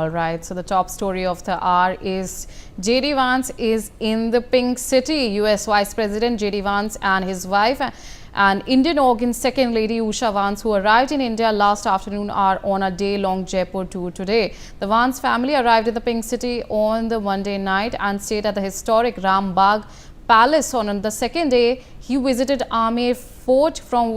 All right, so the top story of the hour is JD Vance is in the pink city. US Vice President JD Vance and his wife and Indian organ second lady Usha Vance, who arrived in India last afternoon, are on a day-long Jaipur tour today. The Vance family arrived in the pink city on the Monday night and stayed at the historic Rambagh Palace. On the second day, he visited Amer Fort, from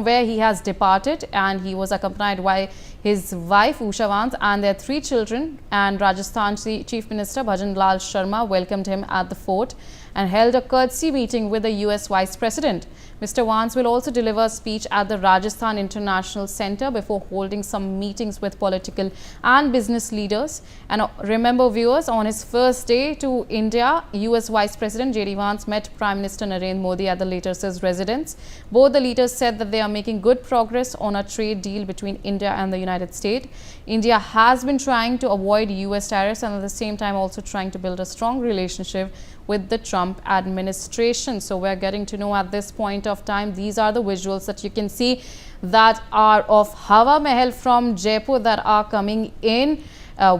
where he has departed, and he was accompanied by his wife Usha Vance and their 3 children. And Rajasthan Chief Minister Bhajan Lal Sharma welcomed him at the fort and held a courtesy meeting with the US Vice President. Mr. Vance will also deliver a speech at the Rajasthan International Centre before holding some meetings with political and business leaders. And remember, viewers, on his first day to India, US Vice President JD Vance met Prime Minister Narendra Modi at the latter's residence. Both the leaders said that they are making good progress on a trade deal between India and the United States. India has been trying to avoid US tariffs and at the same time also trying to build a strong relationship with the Trump administration. So we're getting to know at this point of time. These are the visuals that you can see that are of Hawa Mahal from Jaipur that are coming in.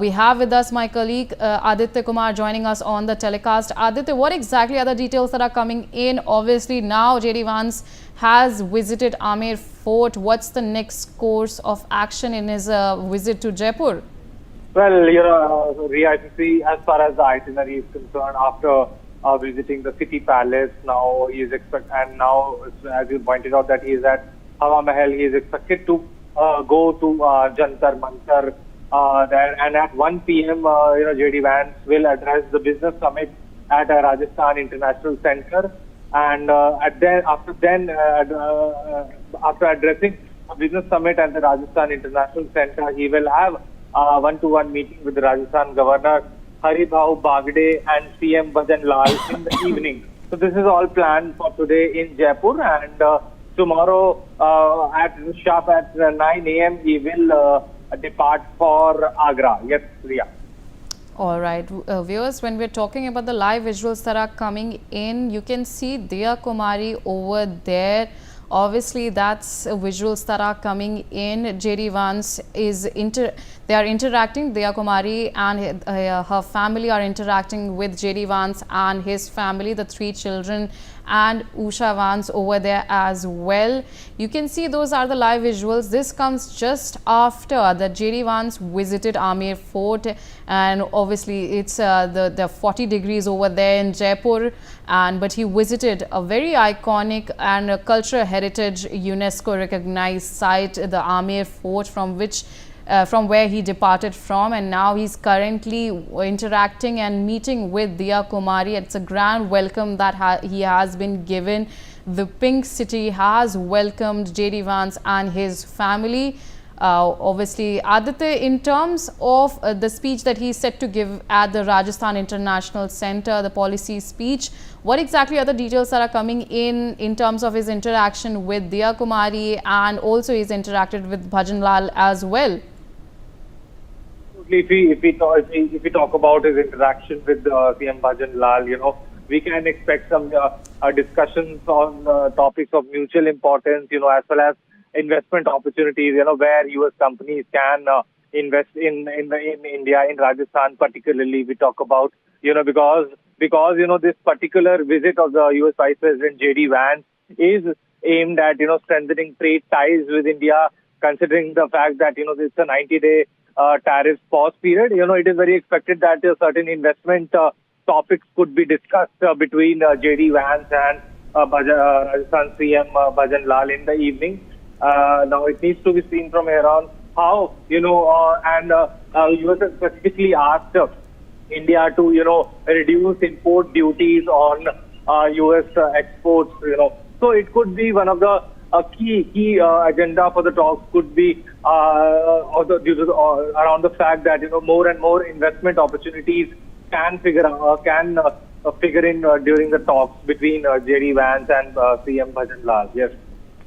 We have with us my colleague Aditya Kumar joining us on the telecast. Aditya, what exactly are the details that are coming in? Obviously now JD Vance has visited Amer Fort. What's the next course of action in his visit to Jaipur? Well, Riya, as far as the itinerary is concerned, after visiting the city palace, now he is and now, as you pointed out, that he is at Hawa Mahal, he is expected to go to Jantar Mantar there, and at 1 p.m. JD Vance will address the business summit at Rajasthan International Centre, and after addressing the business summit at the Rajasthan International Centre, he will have one-to-one meeting with the Rajasthan Governor Haribhau Bagde and CM Bhajan Lal in the evening. So this is all planned for today in Jaipur, and tomorrow at 9 a.m. he will depart for Agra. Yes, Riya. All right, viewers, when we're talking about the live visuals that are coming in, you can see Diya Kumari over there. Obviously, that's visuals that are coming in. JD Vance they are interacting. Diya Kumari and her family are interacting with JD Vance and his family, the 3 children, and Usha Vance over there as well. You can see those are the live visuals. This comes just after that JD Vance visited Amer Fort, and obviously it's the 40 degrees over there in Jaipur, but he visited a very iconic and a cultural heritage UNESCO recognized site, the Amer Fort, from where he departed from, and now he's currently interacting and meeting with Diya Kumari. It's a grand welcome that he has been given. The Pink City has welcomed JD Vance and his family. Obviously, Aditya, in terms of the speech that he's set to give at the Rajasthan International Centre, the policy speech, what exactly are the details that are coming in terms of his interaction with Diya Kumari, and also he's interacted with Bhajan Lal as well? If we talk about his interaction with CM Bhajan Lal, we can expect some discussions on topics of mutual importance, as well as investment opportunities, where US companies can invest in India, in Rajasthan particularly. We talk about, because this particular visit of the US Vice President JD Vance is aimed at, strengthening trade ties with India, considering the fact that, this is a 90-day tariff pause period. It is very expected that certain investment topics could be discussed between JD Vance and Rajasthan CM Bhajan Lal in the evening. Now it needs to be seen from here on how, US has specifically asked India to, reduce import duties on US exports, So it could be one of the key agenda for the talks could be around the fact that, more and more investment opportunities can figure in during the talks between JD Vance and CM Bhajan Lal. Yes,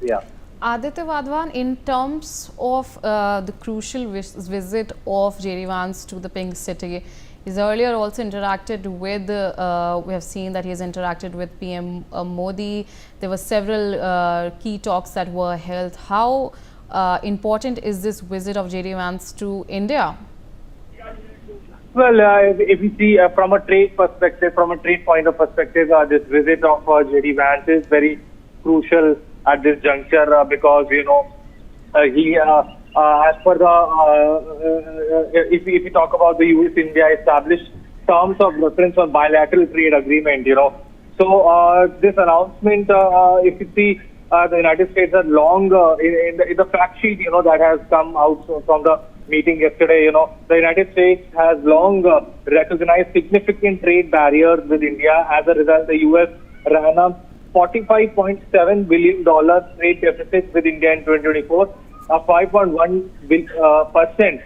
yeah. Aditya Vadwan, in terms of the crucial visit of JD Vance to the Pink City, he's earlier also interacted with, we have seen that he has interacted with PM Modi. There were several key talks that were held. How important is this visit of JD Vance to India? Well, if you see from a trade perspective, from a trade point of perspective, this visit of JD Vance is very crucial at this juncture because he, as per the if we talk about the US-India established terms of reference on bilateral trade agreement, So this announcement, if you see, the United States has long in the fact sheet, that has come out from the meeting yesterday. The United States has long recognized significant trade barriers with India. As a result, the US ran a $45.7 billion trade deficit with India in 2024, a 5.1%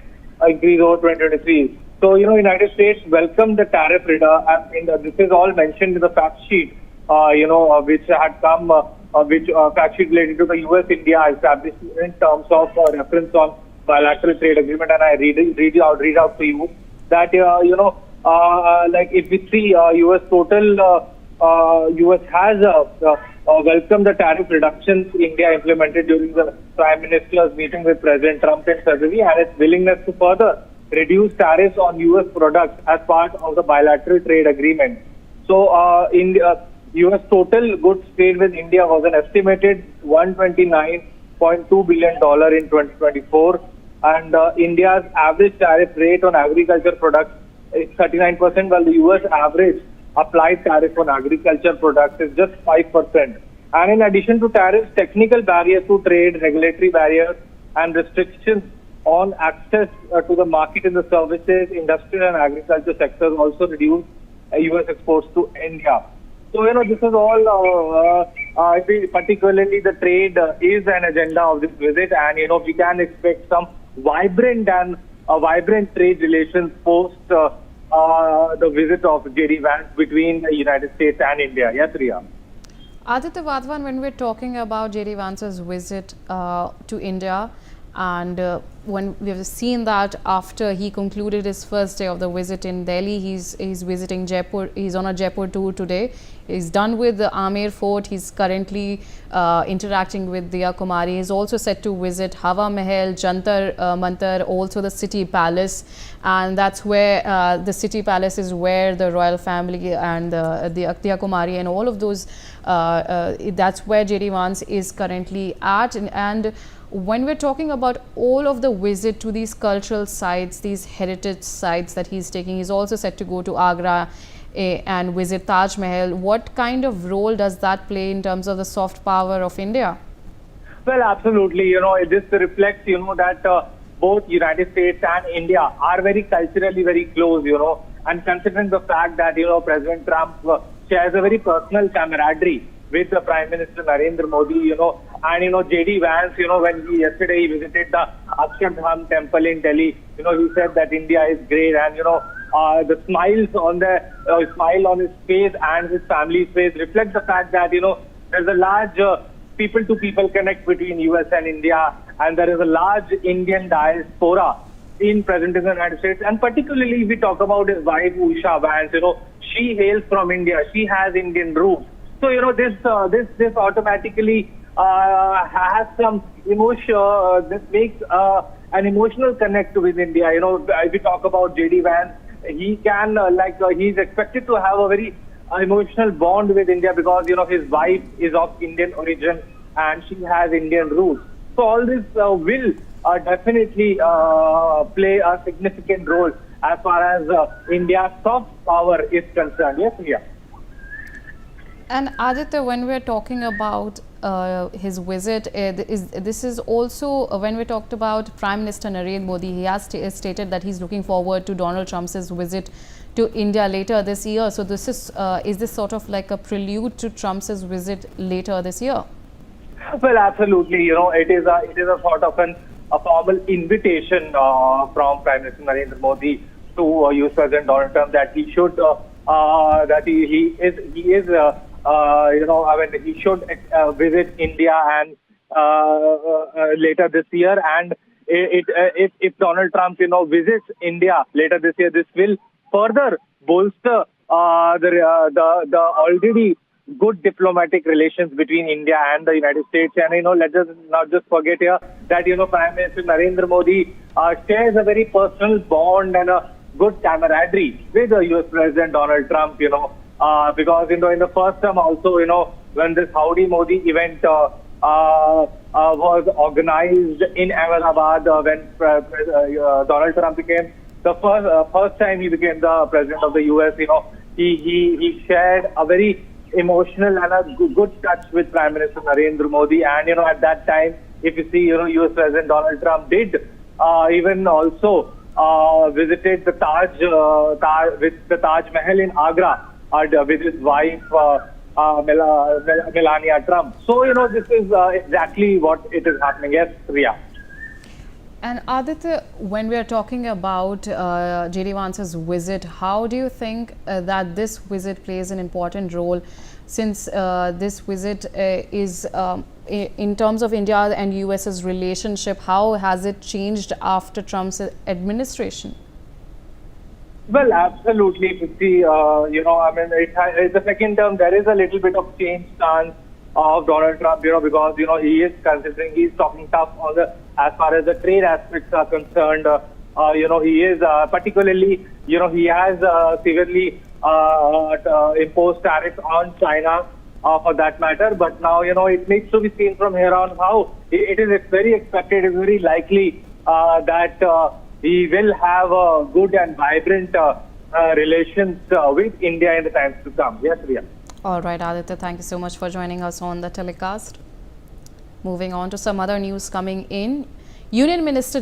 increase over 2023. So, United States welcomed the tariff reduction, and this is all mentioned in the fact sheet, which had come, which fact sheet related to the US-India established in terms of reference on bilateral trade agreement, and I read out to you that like if we see US total, US has welcomed the tariff reductions India implemented during the Prime Minister's meeting with President Trump in February, and its willingness to further reduce tariffs on US products as part of the bilateral trade agreement. So US total goods trade with India was an estimated $129.2 billion in 2024. And India's average tariff rate on agriculture products is 39%, while the US average applied tariff on agriculture products is just 5%. And in addition to tariffs, technical barriers to trade, regulatory barriers, and restrictions on access to the market in the services, industrial, and agriculture sectors also reduced US exports to India. So, this is all, I think particularly the trade is an agenda of this visit, and, we can expect some vibrant trade relations post the visit of JD Vance between the United States and India. Yes, Riya. Aditya Wadhwan, when we're talking about JD Vance's visit to India, and when we have seen that after he concluded his first day of the visit in Delhi, he's visiting Jaipur. He's on a Jaipur tour today. He's done with the Amer Fort. He's currently interacting with Diya Kumari. He's also set to visit Hawa Mahal, Jantar Mantar, also the City Palace, and that's where the City Palace is where the royal family and the Diya Kumari and all of those. That's where JD Vance is currently at, and when we're talking about all of the visit to these cultural sites, these heritage sites that he's taking, he's also set to go to Agra and visit Taj Mahal. What kind of role does that play in terms of the soft power of India? Well, absolutely. This reflects, that both United States and India are very culturally very close, and considering the fact that, President Trump shares a very personal camaraderie with the Prime Minister Narendra Modi, and JD Vance, when yesterday he visited the Akshardham temple in Delhi, he said that India is great, and the smile on his face and his family's face reflect the fact that there's a large people-to-people connect between US and India, and there is a large Indian diaspora present in the United States, and particularly if we talk about his wife Usha Vance, she hails from India, she has Indian roots. So, this automatically has some emotion, this makes an emotional connect with India. If we talk about JD Vance, he can, he's expected to have a very emotional bond with India because, his wife is of Indian origin and she has Indian roots. So, all this will definitely play a significant role as far as India's soft power is concerned. Yes, Priya. And Aditya, when we're talking about his visit, this is also when we talked about Prime Minister Narendra Modi, he has stated that he's looking forward to Donald Trump's visit to India later this year. So this is this sort of like a prelude to Trump's visit later this year? Well, absolutely. It is a sort of a formal invitation from Prime Minister Narendra Modi to US President Donald Trump that he should he should visit India and later this year. And if Donald Trump visits India later this year, this will further bolster the already good diplomatic relations between India and the United States. And let us not just forget here that Prime Minister Narendra Modi shares a very personal bond and a good camaraderie with the US President Donald Trump, because, in the first term also, when this Howdy Modi event was organized in Ahmedabad, when Donald Trump became the first time he became the president of the US, he shared a very emotional and a good touch with Prime Minister Narendra Modi. And, at that time, if you see, US President Donald Trump did even also visited the with the Taj Mahal in Agra with his wife, Melania Trump. So, this is exactly what it is happening. Yes, Riya. And Aditya, when we are talking about JD Vance's visit, how do you think that this visit plays an important role, since this visit is in terms of India and US's relationship? How has it changed after Trump's administration? Well, absolutely. If you see, it's the second term, there is a little bit of change stance of Donald Trump, because, he is considering, he's talking tough on as far as the trade aspects are concerned. He is particularly, he has severely imposed tariffs on China for that matter. But now, it needs to be seen from here on how it's very expected, it's very likely that he will have a good and vibrant relations with India in the times to come. Yes, Riya. All right, Aditya, thank you so much for joining us on the telecast. Moving on to some other news coming in. Union Minister